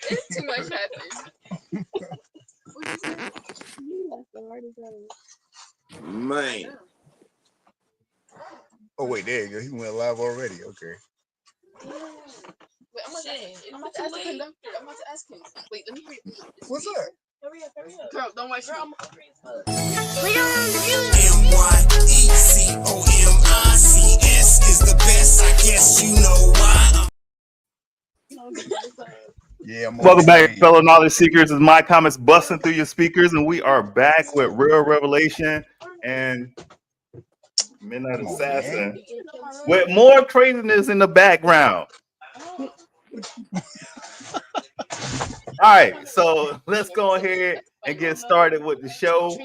It's too much happening. Man. Oh wait, there you go. He went live already. Okay. Wait, I'm about to ask the conductor. I'm about to ask him. Wait, let me hurry up. What's up? Hurry up. Girl, don't waste girl, I'm hungry as fuck. MYECOMICS is the best, I guess you know why. Yeah, I'm Welcome back, fellow knowledge seekers. It's my comments busting through your speakers, and we are back with Real Revelation and Midnight Assassin with more craziness in the background. All right, so let's go ahead and get started with the show.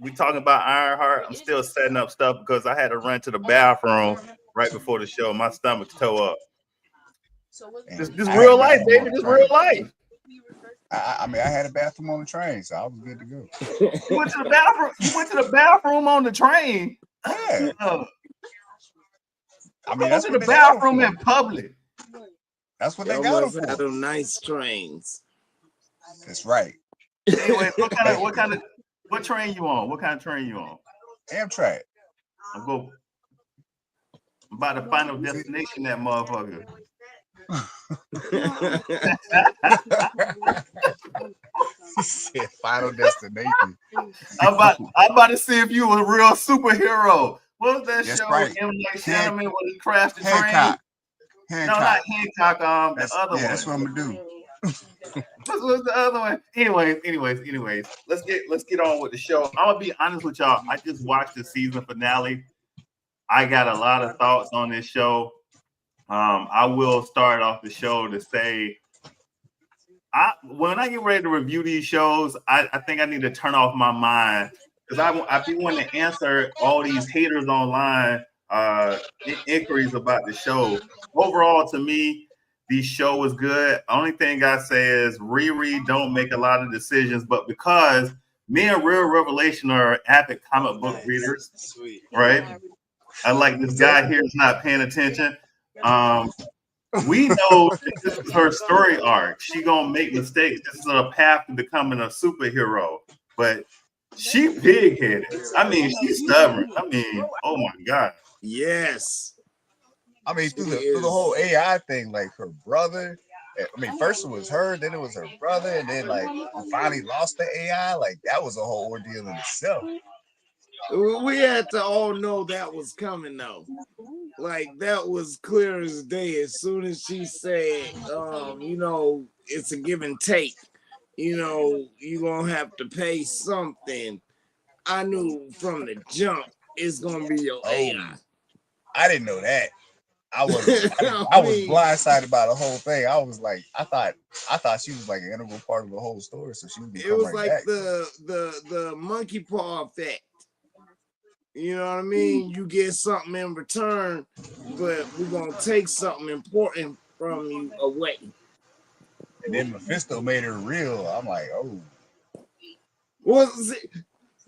We talking about Ironheart. I'm still setting up stuff because I had to run to the bathroom right before the show. My stomach's toe up. This real life, baby. This real life. I mean, I had a bathroom on the train, so I was good to go. You went to the bathroom. You went to the bathroom on the train. Yeah. I mean, that's what the bathroom in public. That's what they got them for. Them nice trains. That's right. Anyway, what train you on? What kind of train you on? Amtrak. I'm about to final destination that motherfucker. He said final destination. I'm about to see if you a real superhero. What was that That's show? right. M. Night Shyamalan when he crashed the Hancock. train? No, not Hancock. The other one. That's what I'm gonna do. What's the other one? Anyways. Let's get on with the show. I'm gonna be honest with y'all. I just watched the season finale. I got a lot of thoughts on this show. I will start off the show to say, when I get ready to review these shows, I think I need to turn off my mind because I be wanting to answer all these haters online inquiries about the show. Overall, to me, the show was good. Only thing I say is Riri don't make a lot of decisions, but because me and Real Revelation are avid comic book readers, right? Unlike this guy here is not paying attention. We know this is her story arc. She gonna make mistakes. This is a path to becoming a superhero, but she pig-headed. I mean, she's stubborn. I mean, oh my god. Yes. I mean, through the whole AI thing, like her brother. I mean, first it was her, then it was her brother, and then like we finally lost the AI. Like that was a whole ordeal in itself. We had to all know that was coming though. Like that was clear as day. As soon as she said, it's a give and take. You're gonna have to pay something. I knew from the jump it's gonna be your AI. I didn't know that. I was blindsided by the whole thing. I was like, I thought she was like an integral part of the whole story, so she would be. It was like back. the monkey paw effect. You know what I mean? You get something in return, but we're gonna take something important from you away. And then Mephisto made her real. I'm like, oh. Well,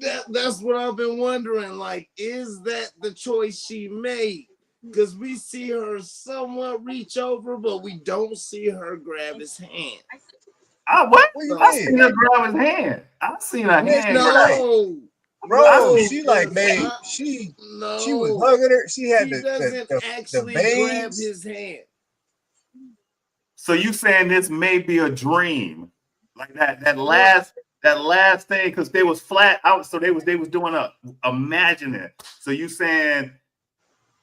that's what I've been wondering. Like, is that the choice she made? Because we see her somewhat reach over, but we don't see her grab his hand. What? I seen her grab his hand. I seen her hand. No. Bro, she like made she was hugging her. She had the grab his hand. So you saying this may be a dream, like that last thing, because they was flat out, so they was doing a imagining. So you saying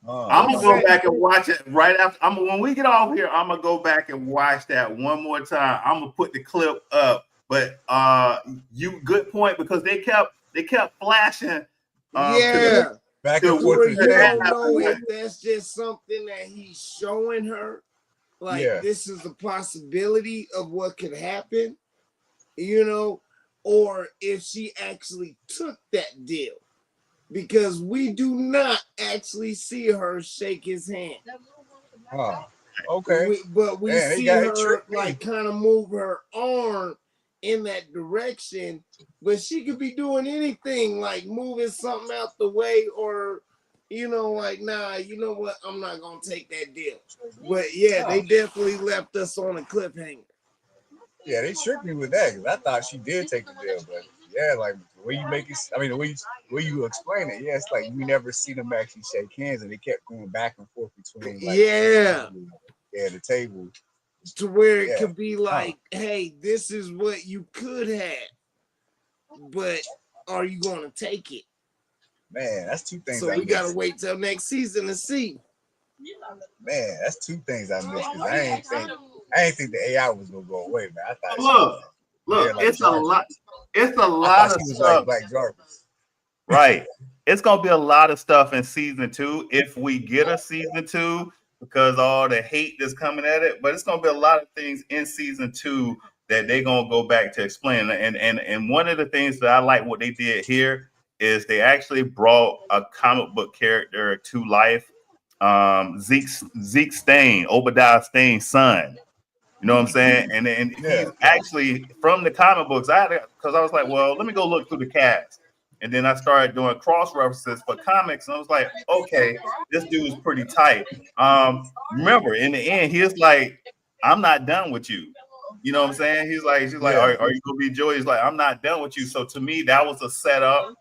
I'm gonna go back and watch it right after. When we get off here, I'm gonna go back and watch that one more time. I'm gonna put the clip up, but you good point because they kept flashing. Back and forth. You don't know if that's just something that he's showing her. Like this is a possibility of what could happen, or if she actually took that deal. Because we do not actually see her shake his hand. Oh, okay. But we see her like kind of move her arm in that direction, but she could be doing anything like moving something out the way or, you know, like, nah, you know what? I'm not gonna take that deal. But yeah, they definitely left us on a cliffhanger. Yeah, they tricked me with that because I thought she did take the deal, but yeah, like the way you make it, I mean, the way you explain it, yeah, it's like we never see them actually shake hands, and they kept going back and forth between like Yeah, the table, to where it yeah, could be like, hey, this is what you could have, but are you gonna take it? man, that's two things So I we gotta missed. wait till next season to see. Man, that's two things I missed because I ain't think the AI was gonna go away, man. I thought she was Look, there look, like Jarvis. it's a I thought lot of she was like stuff. Black Jarvis. Right. It's gonna be a lot of stuff in season two if we get a season two because all the hate that's coming at it. But it's gonna be a lot of things in season two that they're gonna go back to explain. And one of the things that I like what they did here is they actually brought a comic book character to life. Zeke Stain, Obadiah Stain's son. You know what I'm saying? And Yeah, he's actually from the comic books. Because I was like, well, let me go look through the cast. And then I started doing cross references for comics, and I was like, okay, this dude's pretty tight. Remember, in the end, he's like, I'm not done with you. You know what I'm saying? She's like, yeah, are you gonna be Joy? He's like, I'm not done with you. So to me, that was a setup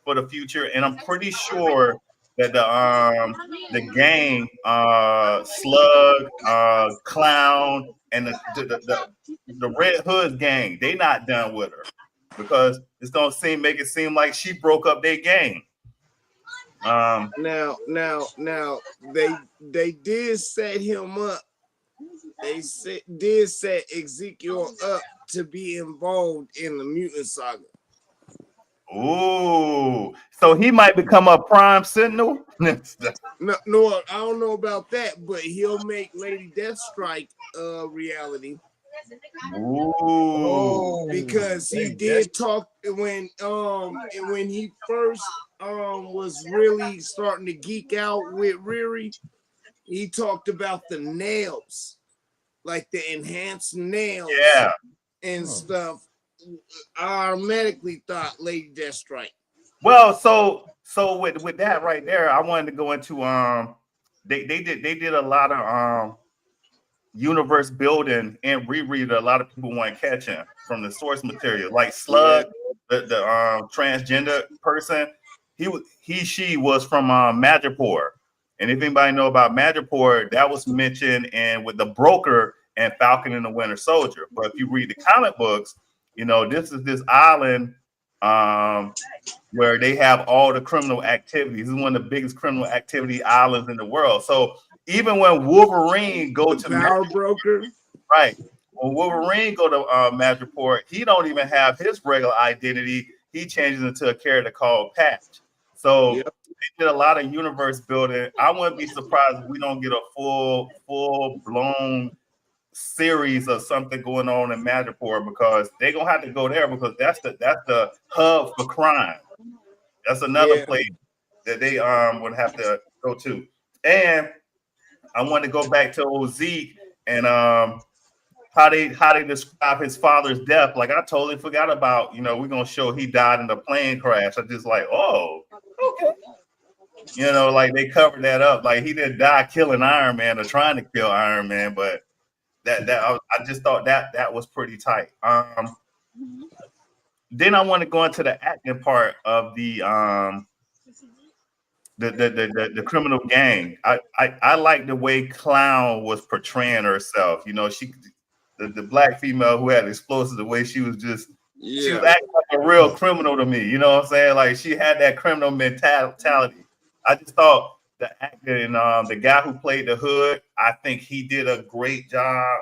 for the future, and I'm pretty sure that the gang, Slug, Clown, and the Red Hood gang, they not done with her because it's gonna make it seem like she broke up their gang. Now, they did set him up. Did set Ezekiel up to be involved in the mutant saga. Ooh, so he might become a prime sentinel. No, I don't know about that, but he'll make Lady Deathstrike a reality. Ooh, Because he Lady Death. did talk when he first was really starting to geek out with Riri, he talked about the nails, like the enhanced nails yeah. and stuff. I automatically thought Lady Deathstrike. Well, so with that right there, I wanted to go into they did a lot of universe building and reread that a lot of people weren't catching from the source material. Like Yeah, Slug, the transgender person, she was from Madripoor. And if anybody know about Madripoor, that was mentioned and with the broker and Falcon and the Winter Soldier. But if you read the comic books, you know, this is this island where they have all the criminal activities. This is one of the biggest criminal activity islands in the world. So even when Wolverine go the to power broker. right, when Wolverine go to Madripoor, he don't even have his regular identity. He changes into a character called Patch. So Yep. they did a lot of universe building. I wouldn't be surprised if we don't get a full blown series of something going on in Madripoor because they're gonna have to go there because that's the hub for crime. That's another Yeah. place that they would have to go to. And I want to go back to old Zeke and how they describe his father's death. Like I totally forgot about, you know, we're gonna show he died in a plane crash. I just like, oh, okay. You know, like they covered that up. Like he didn't die killing Iron Man or trying to kill Iron Man, but I just thought that was pretty tight. Then I want to go into the acting part of the criminal gang. I like the way Clown was portraying herself. You know, the black female who had explosives, the way she was acting like a real criminal to me. You know what I'm saying? Like she had that criminal mentality. I just thought the actor and the guy who played the Hood, I think he did a great job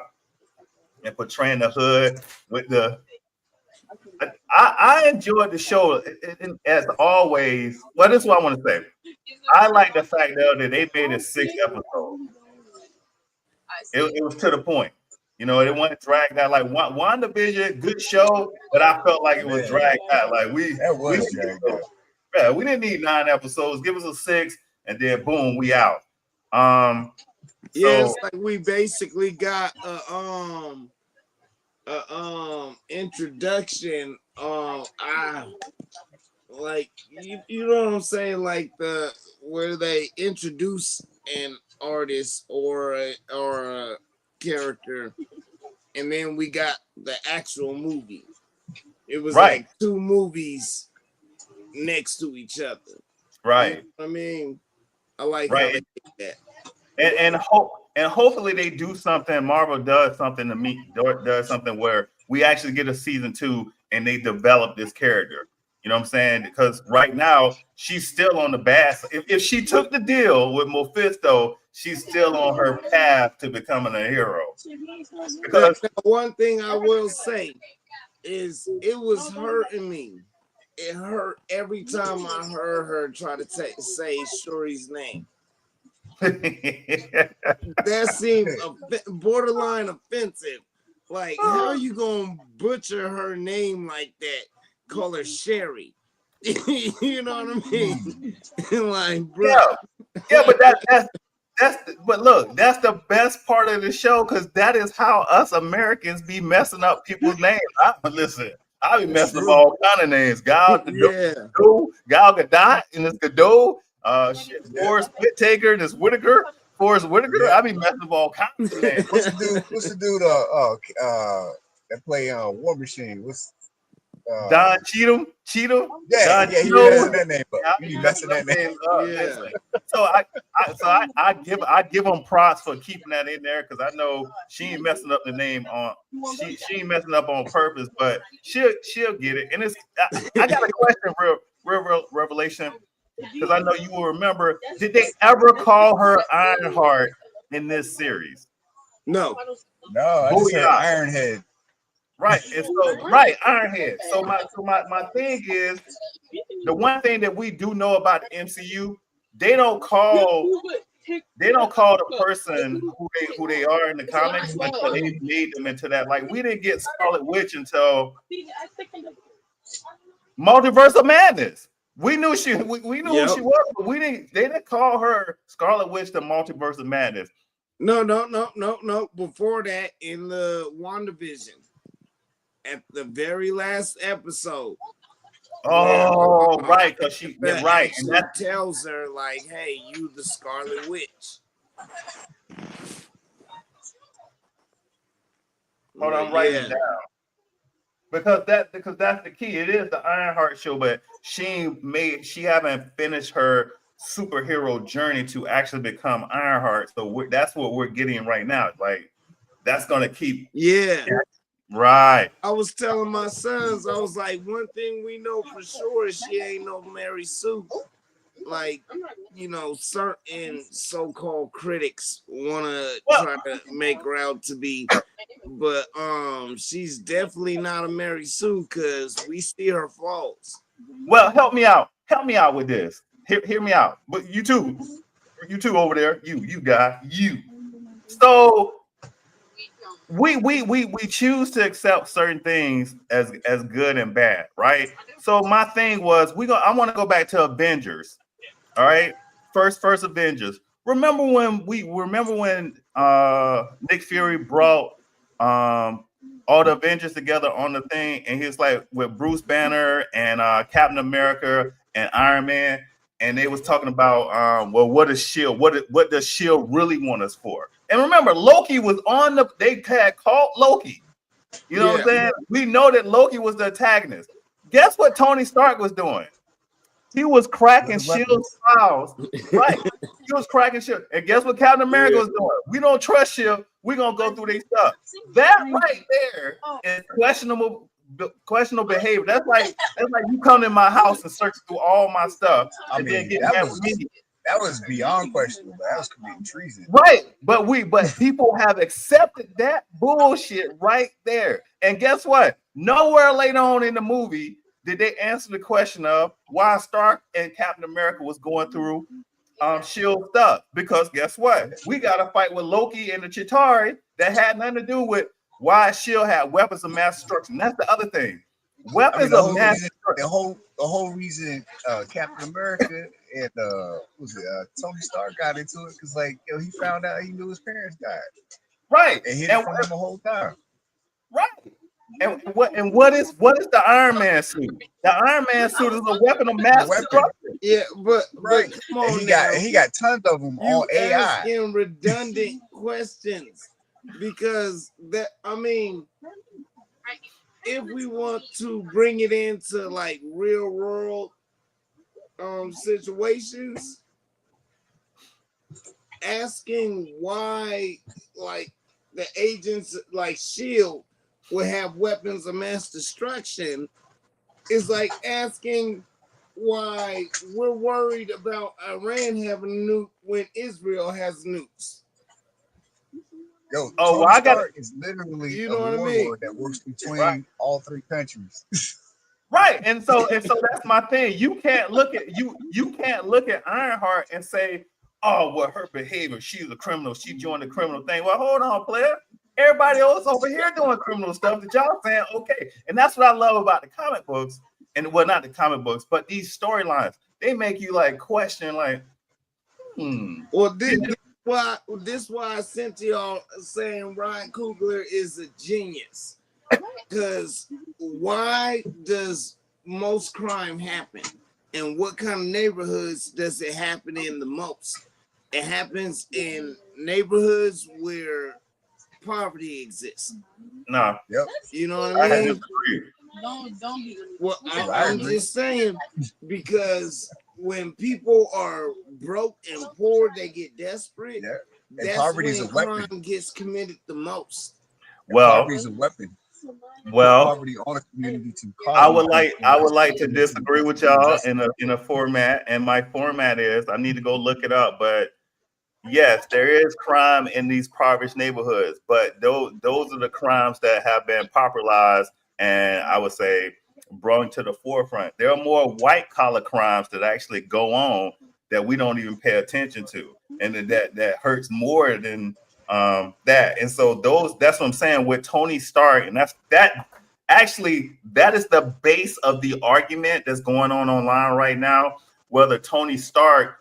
in portraying the Hood with the. I enjoyed the show as always. Well, this is what I want to say. I like the fact though that they made it 6 episodes. It was to the point. You know, it wasn't dragged out like WandaVision, good show, but I felt like it was Man, dragged out. Like that was dragged out. yeah, we didn't need 9 episodes. Give us a 6, and then boom, we out. Um, Yeah, so it's like we basically got introduction. like you know what I'm saying, like the where they introduce an artist or a character, and then we got the actual movie. It was Right, like two movies next to each other. You know right, what I mean? I like how right. they did that. And hopefully they do something. Marvel does something to me, does something where we actually get a season 2 and they develop this character. You know what I'm saying? Because right now she's still on the bad. If she took the deal with Mephisto, she's still on her path to becoming a hero. Because Now, one thing I will say is it was hurting me. It hurt every time I heard her try to say Shuri's name. That seemed borderline offensive. Like, how you gonna butcher her name like that? Call her Sherry. You know what I mean? Like, bro. yeah, yeah, but but look, that's the best part of the show because that is how us Americans be messing up people's names. Listen, I be That's messing up true. all kind of names. Yeah. Gal Gadot, and it's Godot. Shit, Forrest Whitaker, and it's Whitaker. Forrest Whitaker. Yeah. I be messing up all kinds of names. What's the dude? What's the dude? That play War Machine. What's Don Cheadle, Yeah, Don yeah. He be Cheadle. messing that name up. I He be be messing messing up that name. names up. Yeah. So I give them props for keeping that in there because I know she ain't messing up the name on she ain't messing up on purpose, but she'll get it. And I got a question, real revelation, because I know you will remember. Did they ever call her Ironheart in this series? No. No, I just heard Booyah. Ironhead. Right. And so right, Ironhead. So my thing is the one thing that we do know about the MCU, they don't call the person who they are in the comics until they made them into that. Like we didn't get Scarlet Witch until Multiverse of Madness. We knew we knew who Yep. she was, but they didn't call her Scarlet Witch the Multiverse of Madness. No. Before that, in the WandaVision, at the very last episode, where Oh, right, because she that right, and actually that's tells her, like, hey, you the Scarlet Witch. hold on, But I'm writing yeah. it down. Because that's the key. It is the Ironheart show, but she haven't finished her superhero journey to actually become Ironheart. So that's what we're getting right now. Like that's gonna keep Yeah. right. I was telling my sons, I was like, one thing we know for sure is she ain't no Mary Sue. Like, you know, certain so-called critics want to try to make her out to be, but she's definitely not a Mary Sue because we see her flaws. Well, help me out. Help me out with this. Hear me out. But you too over there. You guy. You. So we choose to accept certain things as good and bad, right? So my thing was I want to go back to Avengers. All right. First Avengers. Remember when Nick Fury brought all the Avengers together on the thing, and he was like with Bruce Banner and Captain America and Iron Man, and they was talking about well, what is Shield? What does Shield really want us for? And remember, Loki was on they had called Loki. You know what I'm saying? We know that Loki was the antagonist. Guess what Tony Stark was doing? He was cracking Shield's files. Right. He was cracking Shield. And guess what Captain America was doing? We don't trust Shield. We're gonna go through their stuff. That right there is questionable behavior. That's like you come in my house and search through all my stuff and then get mad with me. That was beyond questionable. That was committing treason. Right. But people have accepted that bullshit right there. And guess what? Nowhere later on in the movie did they answer the question of why Stark and Captain America was going through Shield stuff? Because guess what? We got to fight with Loki and the Chitauri that had nothing to do with why Shield had weapons of mass destruction. That's the other thing. Weapons of mass destruction. The whole reason Captain America and Tony Stark got into it because he found out he knew his parents died. Right. And hid it from him the whole time. Right. And what is the Iron Man suit? The Iron Man suit is a weapon of It's a mass weapon, destruction. Yeah, but right? come And on now. he got tons of them You on AI. asking redundant questions because that I mean, if we want to bring it into like real world situations, asking why like the agents like Shield would have weapons of mass destruction is like asking why we're worried about Iran having a nuke when Israel has nukes. Yo, Oh, well, Tony I got Stark is literally You a know what I mean? warlord that works between all three countries. right, and so that's my thing. You can't look at Ironheart and say, "Oh, well, her behavior, she's a criminal. She joined the criminal thing." Well, hold on, player. Everybody else over here doing criminal stuff that y'all saying okay, and that's what I love about the comic books, and well, not the comic books, but these storylines. They make you like question, like, Well, this why I sent to y'all saying Ryan Coogler is a genius. Because why does most crime happen? And what kind of neighborhoods does it happen in the most? It happens in neighborhoods where poverty exists. nah. Yep. You know what I I mean? disagree. Don't be. Well, I I'm agree. just saying because when people are broke and poor, they get desperate. Yeah. And That's poverty is when a weapon. crime gets committed the most. And Well, poverty is a weapon. well, Poverty on a community to cause I would like to to disagree with y'all in a format, and my format is I need to go look it up, but yes, there is crime in these impoverished neighborhoods, but those are the crimes that have been popularized and I would say brought to the forefront. There are more white collar crimes that actually go on that we don't even pay attention to, and that hurts more than that. And so that's what I'm saying with Tony Stark, and that is the base of the argument that's going on online right now. Whether Tony Stark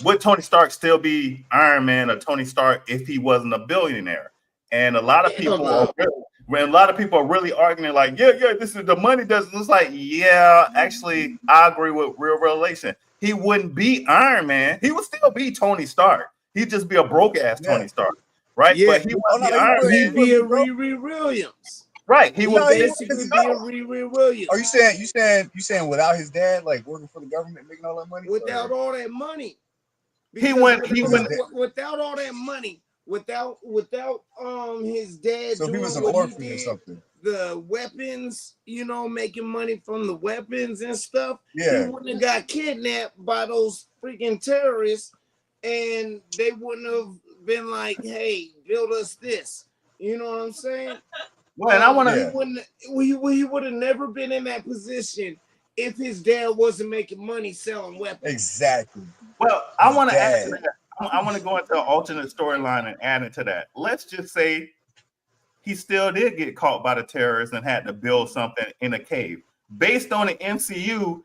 would Tony Stark still be Iron Man or Tony Stark if he wasn't a billionaire? And a lot of people are really arguing like, yeah, this is the money doesn't. It's like, yeah, actually, I agree with Real Relation. He wouldn't be Iron Man. He would still be Tony Stark. He'd just be a broke ass Tony Stark, right? Yeah. But he wouldn't be Iron Man. He'd be a Riri Williams. Right. He would basically be a Riri Williams. Are you saying without his dad, like working for the government, making all that money? Without all that money. He went without all that money, without his dad. So doing he was an what orphan he or did, something. The weapons, making money from the weapons and stuff. Yeah. He wouldn't have got kidnapped by those freaking terrorists, and they wouldn't have been like, "Hey, build us this." You know what I'm saying? Well, and I want to. He would have never been in that position if his dad wasn't making money selling weapons. Exactly. Well, I want to add to that. I want to go into an alternate storyline and add into that. Let's just say he still did get caught by the terrorists and had to build something in a cave. Based on the MCU,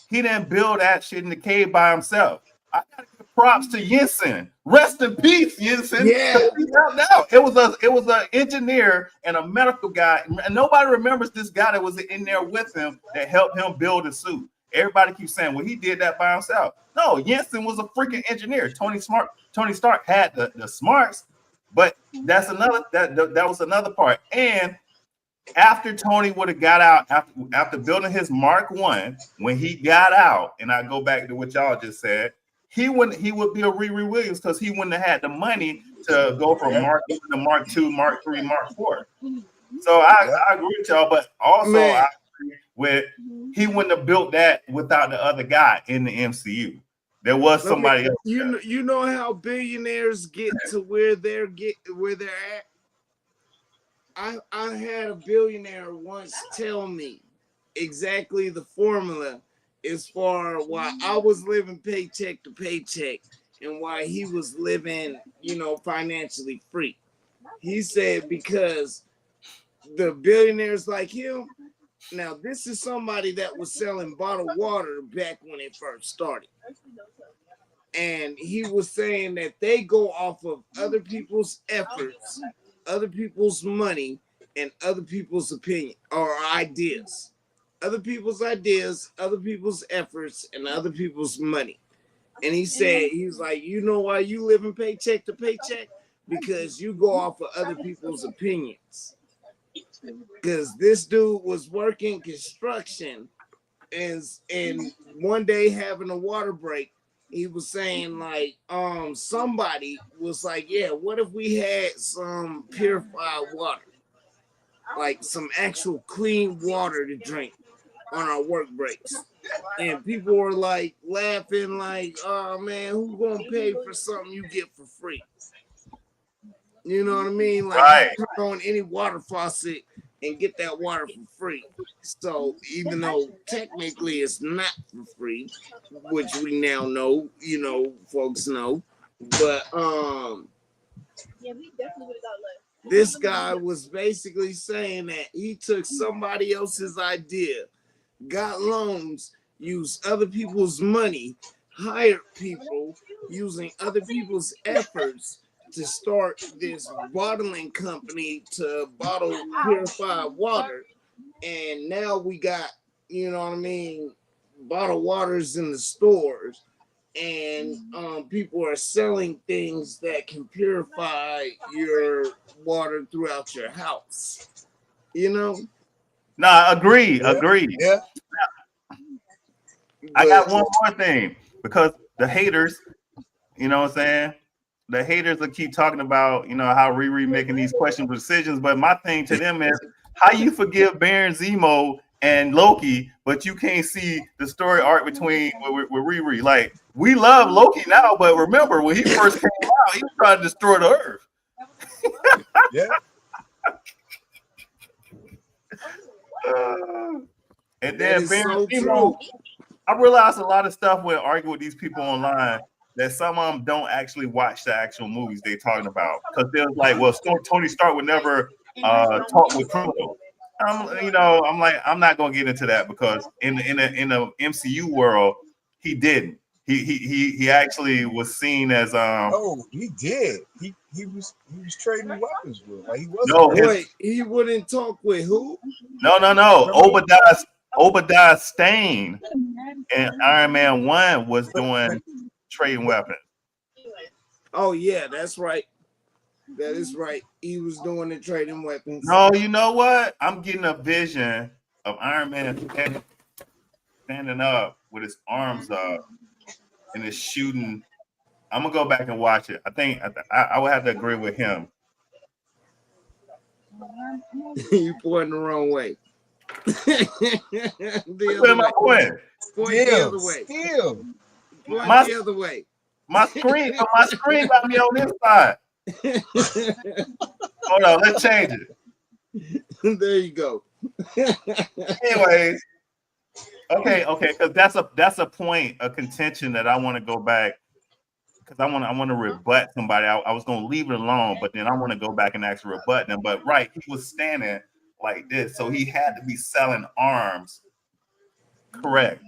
he didn't build that shit in the cave by himself. I gotta give props to Jensen. Rest in peace, Jensen. Yeah. Now it was an engineer and a medical guy, and nobody remembers this guy that was in there with him that helped him build the suit. Everybody keeps saying, "Well, he did that by himself." No, Jensen was a freaking engineer. Tony Stark had the smarts, but that's another that was another part. And after Tony would have got out after building his Mark I, when he got out, and I go back to what y'all just said, he would be a Riri Williams because he wouldn't have had the money to go from Mark I to Mark II, Mark III, Mark IV. So I agree with y'all, but also I agree with he wouldn't have built that without the other guy in the MCU. There was somebody else. You know how billionaires get to where they're at. I had a billionaire once tell me exactly the formula as far why I was living paycheck to paycheck and why he was living, financially free. He said because the billionaires like him, now this is somebody that was selling bottled water back when it first started. And he was saying that they go off of other people's efforts, other people's money, and other people's opinion or ideas. Other people's ideas, other people's efforts, and other people's money. And he said, he's like, you know why you living paycheck to paycheck? Because you go off of other people's opinions. Because this dude was working construction and one day having a water break, he was saying like, somebody was like, yeah, what if we had some purified water? Like some actual clean water to drink on our work breaks. And people were like laughing, like, oh man, who gonna pay for something you get for free? You know what I mean? Like you Right. turn on any water faucet and get that water for free. So even though technically it's not for free, which we now know, you know, folks know, but this guy was basically saying that he took somebody else's idea, got loans, used other people's money, hired people using other people's efforts to start this bottling company to bottle purified water. And now we got, you know what I mean, bottled waters in the stores. And people are selling things that can purify your water throughout your house. You know? Nah, agree. Yeah. Yeah. I got one more thing because the haters, you know what I'm saying? The haters will keep talking about, you know, how Riri making these questionable decisions. But my thing to them is how you forgive Baron Zemo and Loki, but you can't see the story arc between with Riri. Like, we love Loki now, but remember when he first came out, he was trying to destroy the earth. Yeah. And That then is Baron so Zemo, true. I realized a lot of stuff when arguing with these people online that some of them don't actually watch the actual movies they talking about because they're like, well, Tony Stark would never talk with criminals. You know, I'm like, I'm not gonna get into that because in the MCU world, he didn't. He actually was seen as Oh, he did. He was trading weapons with him. Like he wasn't. no his Wait, he wouldn't talk with who? no Remember? Obadiah Stane and Iron Man 1 was doing trading weapons. Oh yeah, that's right. That is right. He was doing the trading weapons. No, you know what? I'm getting a vision of Iron Man standing up with his arms up and is shooting. I'm gonna go back and watch it. I think I would have to agree with him. You pointing the wrong way. The Where other am I way. going? Point the other way. Still. Point My- the other way. My screen got me on this side. Hold on, let's change it. There you go. Anyways, okay, because that's a point of contention that I want to go back because I want to rebut somebody. I was gonna leave it alone, but then I want to go back and actually rebut them. But right, he was standing like this, so he had to be selling arms. Correct.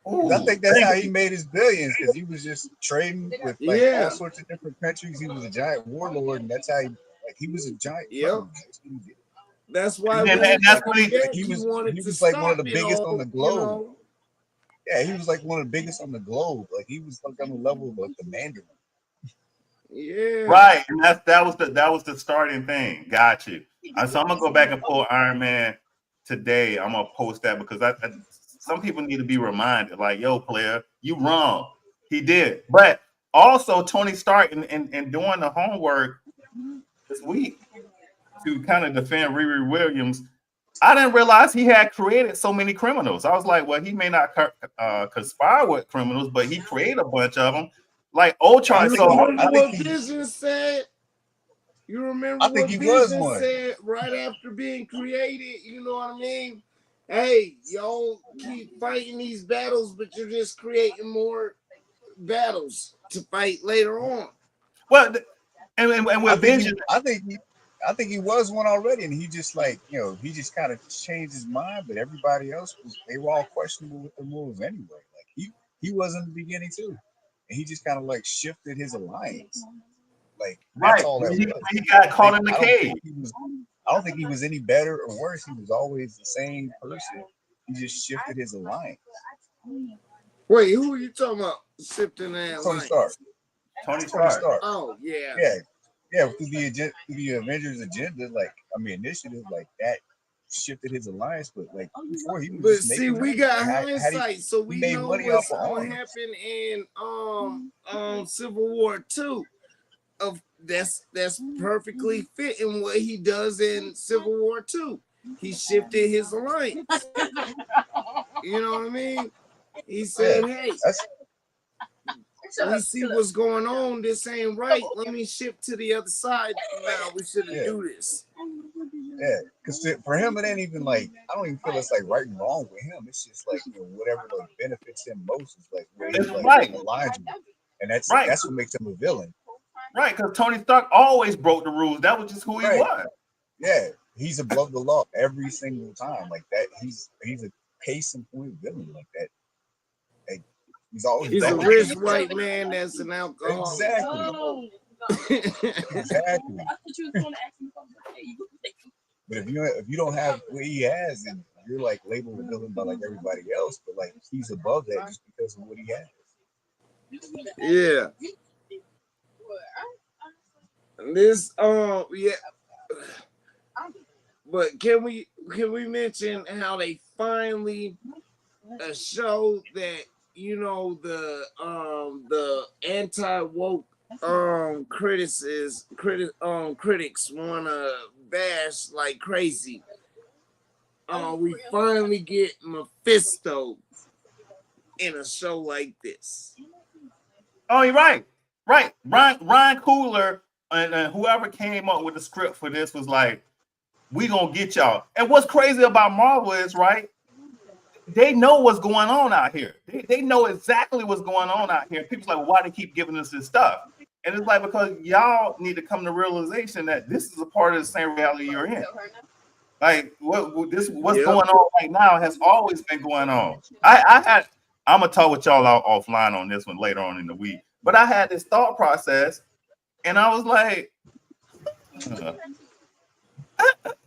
Ooh, I think that's how he made his billions because he was just trading with like all sorts of different countries. He was a giant warlord, and that's how he was a giant. Yep. That's why And that's what he was like one of the biggest on the globe. You know? Yeah, he was like one of the biggest on the globe. Like he was like on the level of like the Mandarin. Yeah. Right, and that was the starting thing. Got you. So I'm gonna go back and pull Iron Man today. I'm gonna post that because some people need to be reminded, like, yo, player, you wrong. He did, but also Tony Stark and doing the homework this week to kind of defend Riri Williams. I didn't realize he had created so many criminals. I was like, well, he may not conspire with criminals, but he created a bunch of them. Like Ultron. You remember what Vision said? You remember what Vision said right after being created? You know what I mean? Hey, y'all keep fighting these battles, but you're just creating more battles to fight later on. Well, and with Vision, I think he was one already, and he just like he just kind of changed his mind. But everybody else they were all questionable with the moves anyway. Like he was in the beginning too, and he just kind of like shifted his alliance. Like Right. that's all that was. He got caught in the cage. I don't think he was any better or worse. He was always the same person. He just shifted his alliance. Wait, who are you talking about? Shifting that Tony line? Stark. Tony Stark. Oh yeah. Yeah. Through the Avengers agenda, like I mean initiative, like that shifted his alliance. But like before, he was But just see, making we money. got Like, hindsight, so he we made know money what's off of gonna arms. happen in Civil War 2. Of that's perfectly fit in what he does in Civil War 2. He shifted his alliance. You know what I mean? He said, "Hey, we see what's going on. This ain't right. Let me shift to the other side. Now we shouldn't do this." Yeah, because for him, it ain't even like I don't even feel it's like right and wrong with him. It's just like whatever like benefits him most is like where he's like aligns with, and that's what makes him a villain. Right, because Tony Stark always broke the rules. That was just who he was. Yeah, he's above the law every single time. Like that, he's a case in point villain like that. Like, he's a rich white man that's an alcoholic. Exactly. But if you don't have what he has, then you're like labeled a villain by like everybody else. But like he's above that just because of what he has. Yeah. This yeah. But can we mention how they finally show that the anti-woke critics wanna bash like crazy. We finally get Mephisto in a show like this. Oh, you're right. Right. Ryan Coogler and whoever came up with the script for this was like, we gonna get y'all. And what's crazy about Marvel is, right, they know what's going on out here. They know exactly what's going on out here. People's like, well, why they keep giving us this stuff? And it's like, because y'all need to come to realization that this is a part of the same reality you're in. Like what's going on right now has always been going on. I'm gonna talk with y'all offline on this one later on in the week. But I had this thought process, and I was like,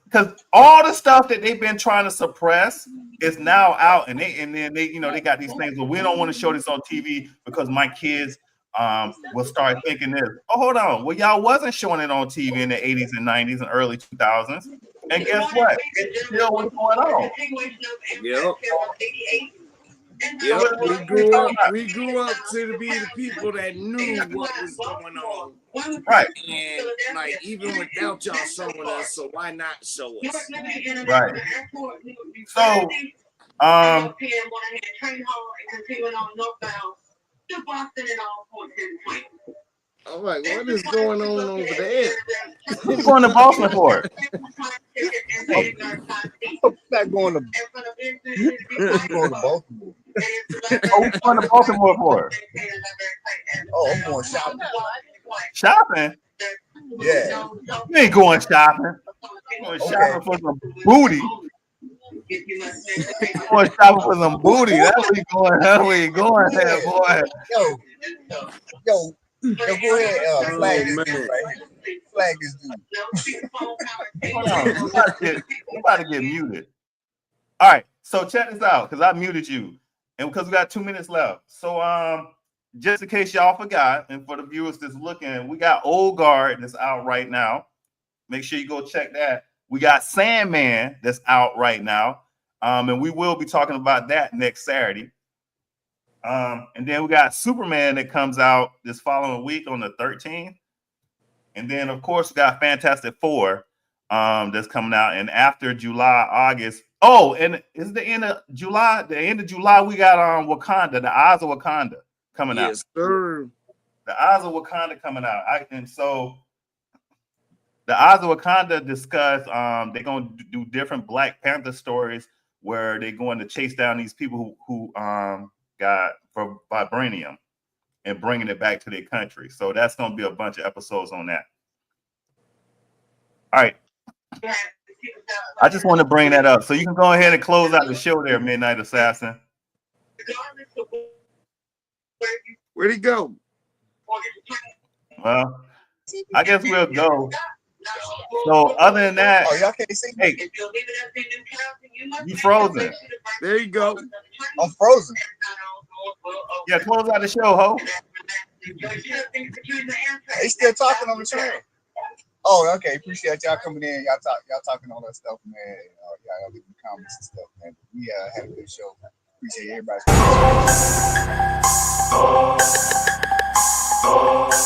because all the stuff that they've been trying to suppress is now out, and then they got these things. Well, we don't want to show this on TV because my kids will start thinking this. Oh, hold on. Well, y'all wasn't showing it on TV in the 80s and 90s and early 2000s. And guess what? It's still what's going on. Yep. We grew up to be the people that knew what was going on. Right. And like even without y'all showing us, so why not show us? Right. So I'm like, what is going on over there? What you going to Boston for? I'm not going to Baltimore. Oh, what you going to Baltimore for? Oh, I'm going shopping. Shopping? Yeah. You ain't going shopping. You're going shopping for some booty. You're going shopping for some booty. That's where you going. That's where you going there, boy. Yo, go ahead. Flag this dude right here. Flag this dude. Hold on. You about to get muted. All right. So check this out, because I muted you, and because we got 2 minutes left. So just in case y'all forgot, and for the viewers that's looking, we got Old Guard that's out right now. Make sure you go check that. We got Sandman that's out right now, and we will be talking about that next Saturday. And then we got Superman that comes out this following week on the 13th. And then, of course, we got Fantastic Four that's coming out. And after July, August. Oh, and it's the end of July. The end of July, we got Wakanda, the Eyes of Wakanda coming out. Yes, sir. The Eyes of Wakanda coming out. And so the Eyes of Wakanda discuss, they're going to do different Black Panther stories where they're going to chase down these people who got for vibranium and bringing it back to their country. So that's going to be a bunch of episodes on that. All right. I just want to bring that up. So you can go ahead and close out the show there, Midnight Assassin. Where'd he go? Well, I guess we'll go. So other than that, Oh, y'all can't see me. hey, you frozen. There you go. I'm frozen. Yeah, close out the show, ho. They still talking on the train. Oh, okay. Appreciate y'all coming in. Y'all talking all that stuff, man. Y'all leaving comments and stuff, man. We had a good show. Appreciate everybody.